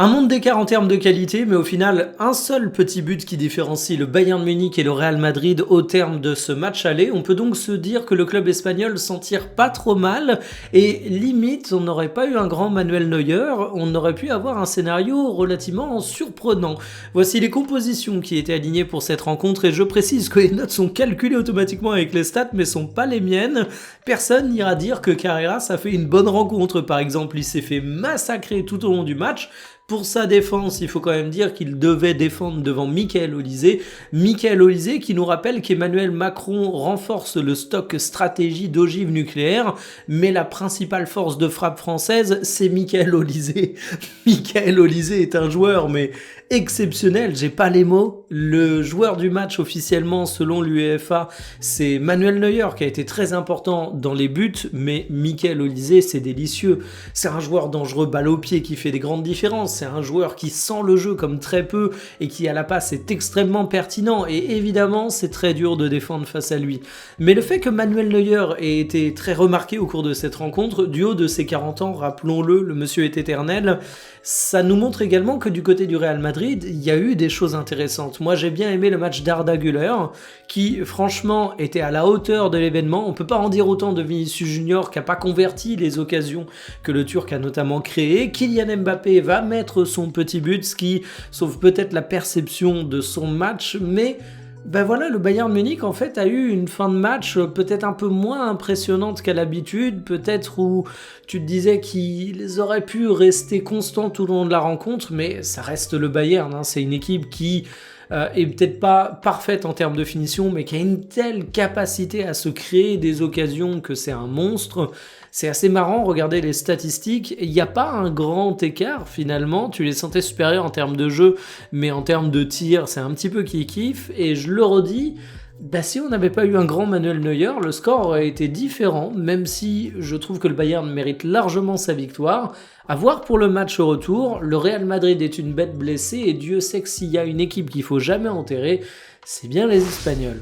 Un monde d'écart en termes de qualité, mais au final, un seul petit but qui différencie le Bayern Munich et le Real Madrid au terme de ce match aller. On peut donc se dire que le club espagnol s'en tire pas trop mal et limite, on n'aurait pas eu un grand Manuel Neuer, on aurait pu avoir un scénario relativement surprenant. Voici les compositions qui étaient alignées pour cette rencontre et je précise que les notes sont calculées automatiquement avec les stats mais sont pas les miennes. Personne n'ira dire que Carreras a fait une bonne rencontre. Par exemple, il s'est fait massacrer tout au long du match. Pour sa défense, il faut quand même dire qu'il devait défendre devant Michael Olise. Michael Olise qui nous rappelle qu'Emmanuel Macron renforce le stock stratégie d'ogives nucléaires, mais la principale force de frappe française, c'est Michael Olise. Michael Olise est un joueur, mais exceptionnel, j'ai pas les mots. Le joueur du match officiellement selon l'UEFA, c'est Manuel Neuer qui a été très important dans les buts, mais Michael Olise c'est délicieux. C'est un joueur dangereux balle au pied qui fait des grandes différences, c'est un joueur qui sent le jeu comme très peu et qui à la passe est extrêmement pertinent et évidemment c'est très dur de défendre face à lui. Mais le fait que Manuel Neuer ait été très remarqué au cours de cette rencontre, du haut de ses 40 ans, rappelons-le, le monsieur est éternel, ça nous montre également que du côté du Real Madrid, il y a eu des choses intéressantes. Moi, j'ai bien aimé le match d'Arda Güler, qui, franchement, était à la hauteur de l'événement. On peut pas en dire autant de Vinicius Junior, qui a pas converti les occasions que le Turc a notamment créées. Kylian Mbappé va mettre son petit but, ce qui sauve peut-être la perception de son match, mais ben voilà, le Bayern Munich en fait a eu une fin de match peut-être un peu moins impressionnante qu'à l'habitude, peut-être où tu te disais qu'ils auraient pu rester constants tout au long de la rencontre, mais ça reste le Bayern, hein, c'est une équipe qui est peut-être pas parfaite en termes de finition, mais qui a une telle capacité à se créer des occasions que c'est un monstre. C'est assez marrant, regardez les statistiques, il n'y a pas un grand écart finalement, tu les sentais supérieurs en termes de jeu, mais en termes de tir, c'est un petit peu kiff-kiff, et je le redis, bah si on n'avait pas eu un grand Manuel Neuer, le score aurait été différent, même si je trouve que le Bayern mérite largement sa victoire. À voir pour le match au retour, le Real Madrid est une bête blessée, et Dieu sait que s'il y a une équipe qu'il faut jamais enterrer, c'est bien les Espagnols.